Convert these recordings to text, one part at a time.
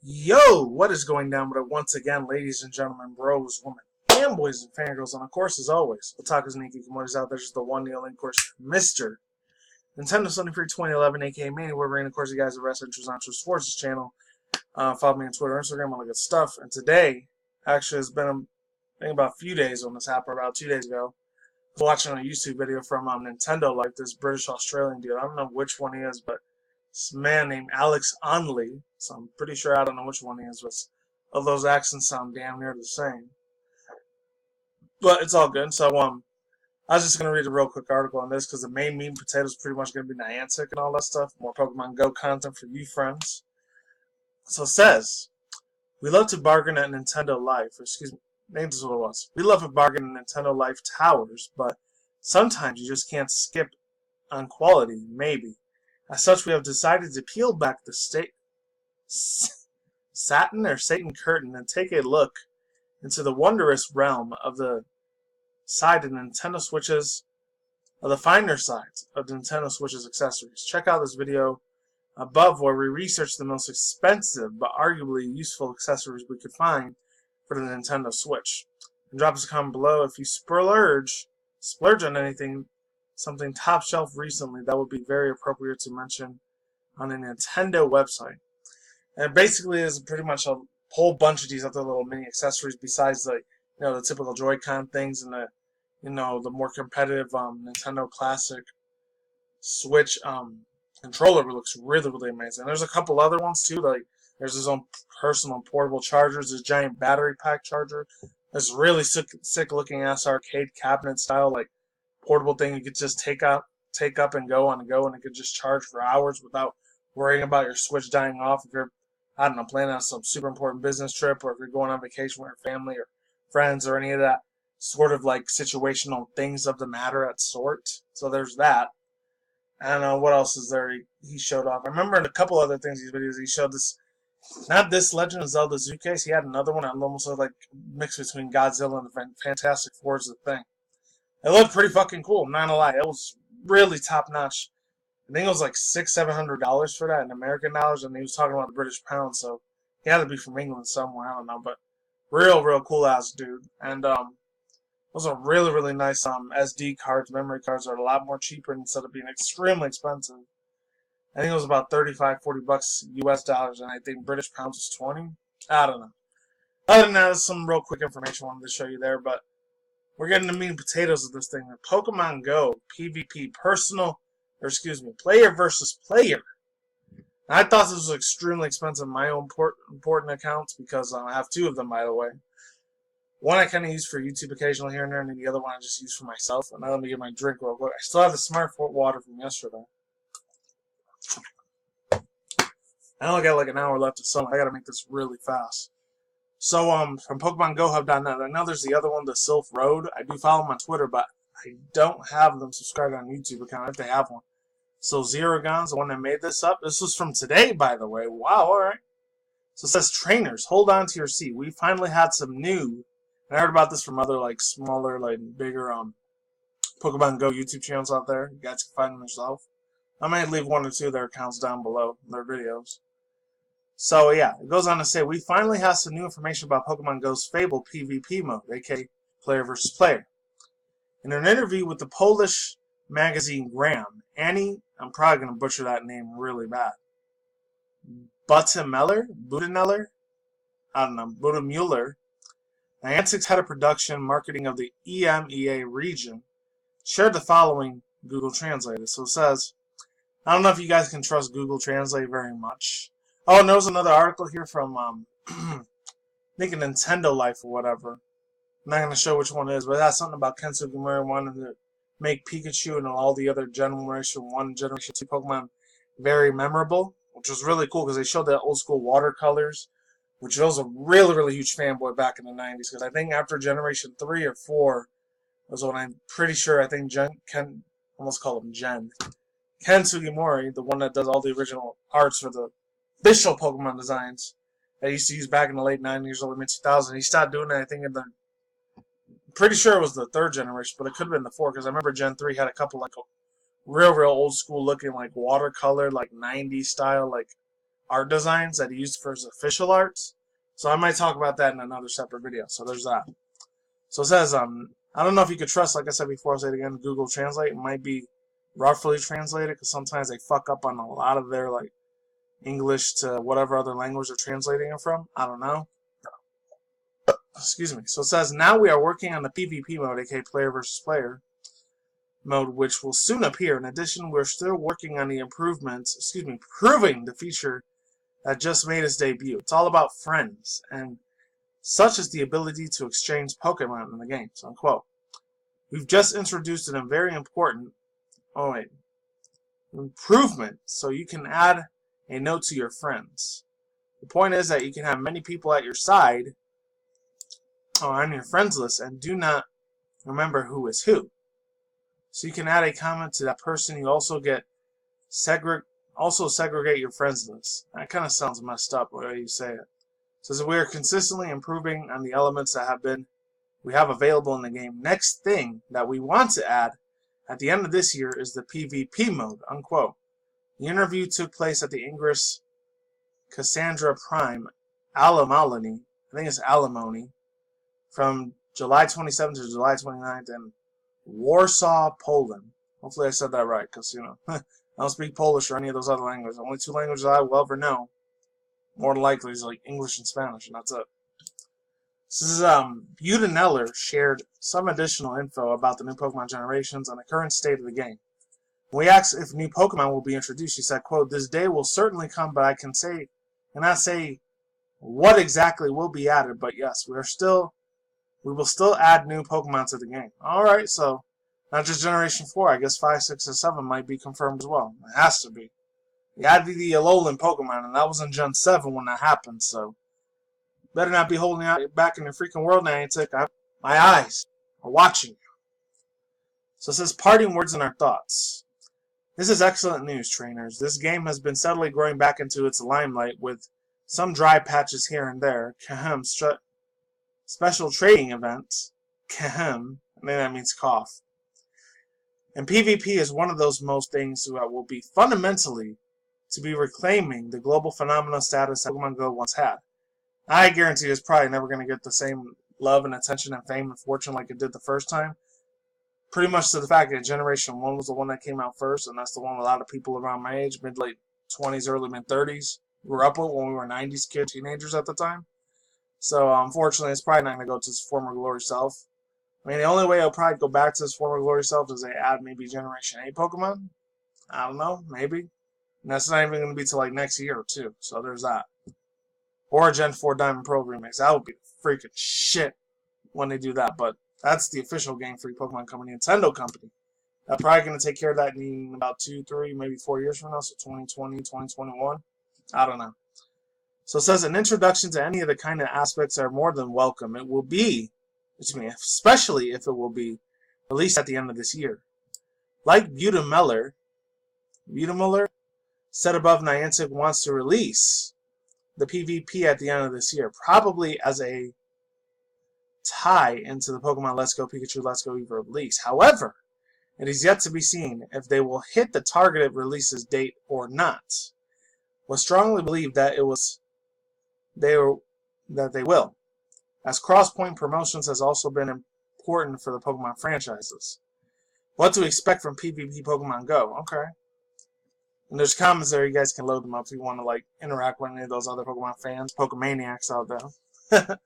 Yo, what is going down with it once again, ladies and gentlemen, bros, women, fanboys, and fangirls, and of course, as always, Otaku's and hikikomori's out there, just the one, the only, of course, Mr. Nintendo Sunday Free 2011, aka Mania, where we're in, of course, you guys are Wrestling True Sports channel. Follow me on Twitter, Instagram, all the good stuff. And today, actually, it's been, I think, about a few days on this happened, about 2 days ago. I was watching a YouTube video from Nintendo, like this British Australian dude. I don't know which one he is, but this man named Alex Onley, so I'm pretty sure I don't know which one he is, but all those accents sound damn near the same. But it's all good. So I was just gonna read a real quick article on this because the main meat and potatoes is pretty much gonna be Niantic and all that stuff. More Pokemon Go content for you friends. So it says, we love to bargain at Nintendo Life. Excuse me, maybe this is what it was. We love to bargain at Nintendo Life Towers, but sometimes you just can't skip on quality. Maybe. As such, we have decided to peel back the Satan curtain and take a look into the wondrous realm of the side of Nintendo Switch's, of the finer sides of the Nintendo Switch's accessories. Check out this video above where we research the most expensive but arguably useful accessories we could find for the Nintendo Switch. And drop us a comment below if you splurge on anything, something top shelf recently that would be very appropriate to mention on a Nintendo website. And it basically is pretty much a whole bunch of these other little mini accessories besides the typical Joy-Con things and the more competitive Nintendo Classic Switch controller looks really, really amazing. There's a couple other ones too, like there's his own personal portable chargers, this giant battery pack charger. This really sick looking ass arcade cabinet style like portable thing you could just take up and go on the go, and it could just charge for hours without worrying about your Switch dying off if you're, I don't know, planning on some super important business trip, or if you're going on vacation with your family or friends or any of that sort of like situational things of the matter at sort. So there's that. I don't know what else is there he showed off. I remember in a couple other things these videos he showed this, not this Legend of Zelda Zoo case, he had another one that almost looked like mixed between Godzilla and the Fantastic Four is the thing. It looked pretty fucking cool, I'm not gonna lie. It was really top notch. I think it was like $600-700 for that in American dollars, and he was talking about the British pound, so he had to be from England somewhere, I don't know, but real cool ass dude. And those are really, really nice SD cards, memory cards are a lot more cheaper instead of being extremely expensive. I think it was about $35-40 US dollars, and I think British pounds was 20. I don't know. Other than that, there's some real quick information I wanted to show you there, but we're getting the meat and potatoes of this thing. Pokemon Go PvP player versus player. And I thought this was extremely expensive in my own important accounts because I have two of them, by the way. One I kind of use for YouTube occasionally here and there, and then the other one I just use for myself. And now let me get my drink real quick. I still have the Smart water from yesterday. I only got like an hour left of sunlight. I gotta make this really fast. So from PokemonGoHub.net. I know there's the other one, the Sylph Road. I do follow them on Twitter, but I don't have them subscribed on YouTube account if they have one. So Zerogon's the one that made this up. This was from today, by the way. Wow, alright. So it says, trainers, hold on to your seat. We finally had some new, and I heard about this from other like smaller, like bigger Pokemon Go YouTube channels out there. You guys can find them yourself. I might leave one or two of their accounts down below, their videos. So yeah, it goes on to say, we finally have some new information about Pokemon Go's fabled PvP mode, aka player versus player. In an interview with the Polish magazine Gram, Annie, I'm probably going to butcher that name really bad, Budemuller, Niantic's head of production marketing of the EMEA region, shared the following Google Translate. So it says, I don't know if you guys can trust Google Translate very much. Oh, and there was another article here from, I think a Nintendo Life or whatever. I'm not going to show which one it is, but it has something about Ken Sugimura wanting to make Pikachu and all the other Generation 1, Generation 2 Pokemon very memorable, which was really cool because they showed the old school watercolors, which I was a really, really huge fanboy back in the 90s, because I think after Generation 3 or 4 was when I'm pretty sure, I think Ken Sugimori, the one that does all the original arts for the official Pokemon designs that I used to use back in the late 90s, early mid-2000s. He stopped doing that, I think, pretty sure it was the 3rd generation, but it could have been the 4th, because I remember Gen 3 had a couple, like, real old school looking, like, watercolor, like, 90s style, like, art designs that he used for his official arts. So I might talk about that in another separate video. So there's that. So it says, I don't know if you could trust, like I said before, I'll say it again, Google Translate. It might be roughly translated because sometimes they fuck up on a lot of their like English to whatever other language they're translating it from. I don't know. Excuse me. So it says, now we are working on the PvP mode, aka player versus player mode, which will soon appear. In addition, we're still working on the improvements, proving the feature that just made its debut. It's all about friends, and such as the ability to exchange Pokemon in the game, unquote. We've just introduced a very important improvement, so you can add a note to your friends. The point is that you can have many people at your side or on your friends list and do not remember who is who. So you can add a comment to that person. You also get segregate your friends list. That kind of sounds messed up the way you say it. It says we are consistently improving on the elements that we have available in the game. Next thing that we want to add at the end of this year is the PvP mode, unquote. The interview took place at the Ingress Cassandra Prime Alimony, I think it's Alimony, from July 27th to July 29th in Warsaw, Poland. Hopefully I said that right, because, I don't speak Polish or any of those other languages. The only two languages I will ever know, more than likely, is like English and Spanish, and that's it. This is, Neller shared some additional info about the new Pokemon generations and the current state of the game. When we asked if new Pokemon will be introduced, she said, quote, this day will certainly come, but I cannot say what exactly will be added, but yes, we will still add new Pokemon to the game. Alright, so not just Generation 4, I guess 5, 6, and 7 might be confirmed as well. It has to be. We added the Alolan Pokemon, and that was in Gen 7 when that happened, so better not be holding out back in your freaking world, Niantic. My eyes are watching you. So it says, parting words and our thoughts. This is excellent news, trainers. This game has been steadily growing back into its limelight with some dry patches here and there. Special trading events. I think that means cough. And PvP is one of those most things that will be fundamentally to be reclaiming the global phenomenon status that Pokemon Go once had. I guarantee it's probably never going to get the same love and attention and fame and fortune like it did the first time. Pretty much to the fact that Generation 1 was the one that came out first, and that's the one a lot of people around my age, mid-late 20s, early mid-30s, grew up with when we were 90s kids, teenagers at the time. So, unfortunately, it's probably not going to go to its former glory self. I mean, the only way it'll probably go back to its former glory self is they add maybe Generation 8 Pokemon. I don't know, maybe. And that's not even going to be till like next year or two, so there's that. Or a Gen 4 Diamond Pearl remix. That would be freaking shit when they do that, but that's the official Game Freak Pokemon company, Nintendo company. They're probably going to take care of that in about 2, 3, maybe 4 years from now, so 2020, 2021. I don't know. So it says, an introduction to any of the kind of aspects are more than welcome. It will be, especially if it will be released at the end of this year. Like Butemuller said above, Niantic wants to release the PvP at the end of this year, probably as a tie into the Pokemon Let's Go Pikachu, Let's Go Eevee release. However, it is yet to be seen if they will hit the targeted releases date or not. We strongly believe that they will, as cross-point promotions has also been important for the Pokemon franchises. What to expect from PvP Pokemon Go? Okay. And there's comments there, you guys can load them up if you want to like interact with any of those other Pokemon fans, Pokemaniacs out there.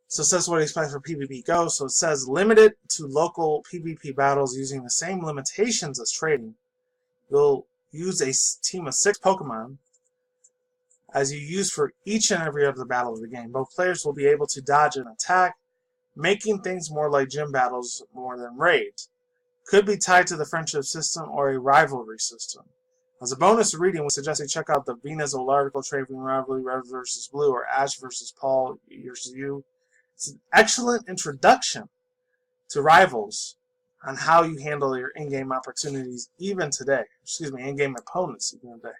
So it says what to expect for PvP Go. So it says limited to local PvP battles using the same limitations as trading. You'll use a team of 6 Pokemon as you use for each and every other battle of the game. Both players will be able to dodge an attack, making things more like gym battles more than raids. Could be tied to the friendship system or a rivalry system. As a bonus reading, we suggest you check out the Venus article, Trading Rivalry, Red vs. Blue, or Ash vs. Paul versus you. It's an excellent introduction to rivals on how you handle your in-game opportunities even today. In-game opponents even today.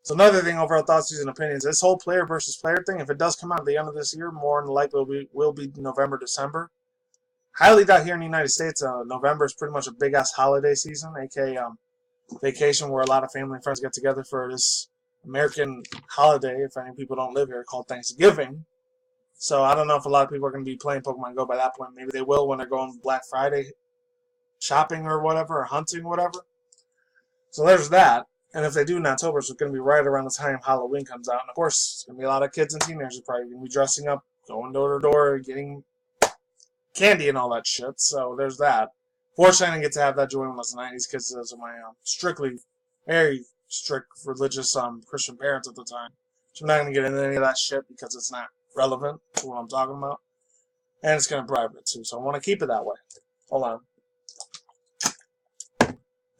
So another thing, overall thoughts, views, and opinions. This whole player versus player thing, if it does come out at the end of this year, more than likely will be November, December. Highly doubt here in the United States, November is pretty much a big-ass holiday season, aka vacation where a lot of family and friends get together for this American holiday, if any people don't live here, called Thanksgiving. So I don't know if a lot of people are going to be playing Pokemon Go by that point. Maybe they will when they're going Black Friday shopping or whatever, or hunting or whatever. So there's that. And if they do in October, so it's going to be right around the time Halloween comes out. And of course, it's going to be a lot of kids and teenagers probably going to be dressing up, going door to door, getting candy and all that shit. So there's that. Fortunately, I didn't get to have that joy when I was in the 90s because those are my strictly, very strict religious Christian parents at the time. So I'm not going to get into any of that shit because it's not relevant to what I'm talking about. And it's going to bribe it too. So I want to keep it that way. Hold on.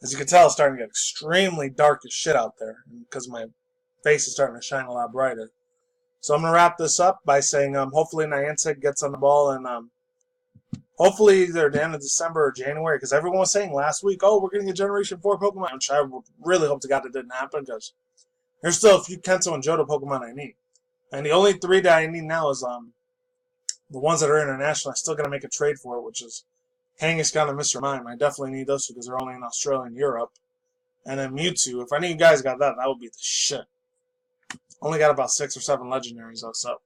As you can tell, it's starting to get extremely dark as shit out there because my face is starting to shine a lot brighter. So I'm going to wrap this up by saying hopefully Niantic gets on the ball and hopefully either the end of December or January, because everyone was saying last week, oh, we're getting a Generation 4 Pokemon, which I really hope to God it didn't happen because there's still a few Kento and Johto Pokemon I need. And the only 3 that I need now is the ones that are international. I still got to make a trade for it, which is Kangaskhan and Mr. Mime. I definitely need those because they're only in Australia and Europe. And then Mewtwo. If any of you guys got that, that would be the shit. Only got about 6 or 7 legendaries though, so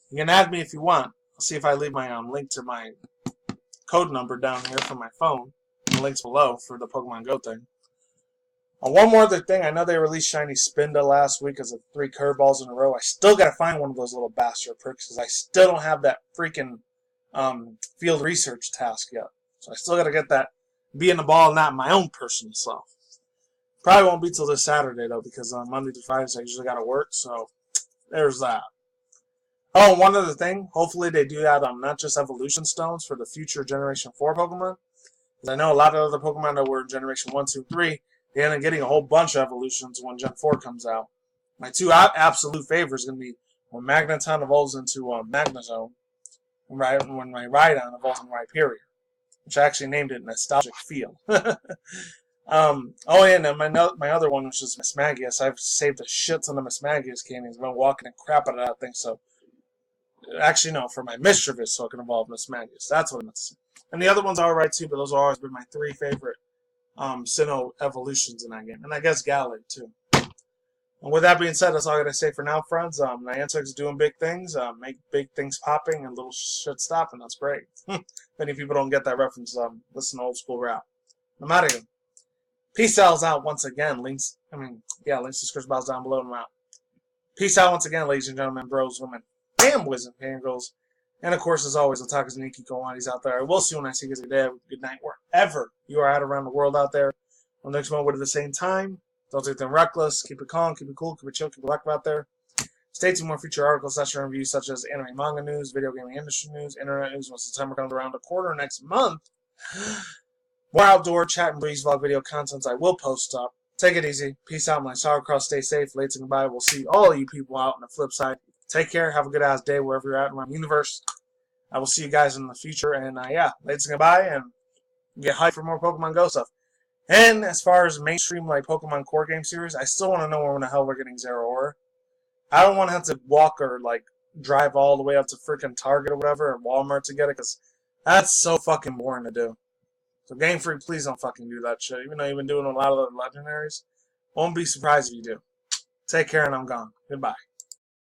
you can add me if you want. I'll see if I leave my link to my code number down here for my phone. The link's below for the Pokemon Go thing. One more other thing, I know they released Shiny Spinda last week as 3 curveballs in a row. I still gotta find one of those little bastard pricks because I still don't have that freaking field research task yet. So I still gotta get that, be in the ball, not my own personal self. Probably won't be till this Saturday though, because on Monday to Fridays I usually gotta work. So there's that. Oh, and one other thing, hopefully they do that not just evolution stones for the future Generation 4 Pokemon. Because I know a lot of other Pokemon that were in Generation 1, 2, 3, they end up getting a whole bunch of evolutions when Gen 4 comes out. My 2 absolute favorites are going to be when Magneton evolves into Magnezone, and when my Rhydon evolves into Rhyperior, which I actually named it Nostalgic Feel. Oh, yeah, and then my other one, which is Miss Magius. I've saved a shit ton of Miss Magius candies. I've been walking the crap out of that thing, so... Actually, no, for my Mischievous, so I can evolve Miss Magius. That's what I meant to say. And the other ones are alright too, but those have always been my 3 favorite Sinnoh evolutions in that game. And I guess Gallade too. And with that being said, that's all I gotta say for now, friends. Niantic's doing big things, make big things popping, and little shit stopping. That's great. If any people don't get that reference, listen to old school rap. I'm out of here. Peace out once again. Links to Chris Bow's down below and I'm out. Peace out once again, ladies and gentlemen, bros, women, fanboys, and fangirls. And of course, as always, Otaku's and hikikomori's out there. I will see you when I see you guys today. Good night, wherever you are at around the world out there. On the next one, at the same time. Don't take them reckless. Keep it calm, keep it cool, keep it chill, keep it active out there. Stay tuned for more future articles, session reviews such as anime manga news, video gaming industry news, internet news when September comes around the corner next month. More outdoor chat and breeze vlog video contents I will post up. Take it easy. Peace out, my sauerkraut. Stay safe. Lates and goodbye. We'll see all of you people out on the flip side. Take care. Have a good ass day wherever you're at around the universe. I will see you guys in the future. And yeah, lates and goodbye. And get hyped for more Pokemon Go stuff. And as far as mainstream like Pokemon core game series, I still want to know when the hell we're getting Zeraora. I don't want to have to walk or like drive all the way up to freaking Target or whatever or Walmart to get it because that's so fucking boring to do. So Game Freak, please don't fucking do that shit. Even though you've been doing a lot of the legendaries, won't be surprised if you do. Take care and I'm gone. Goodbye.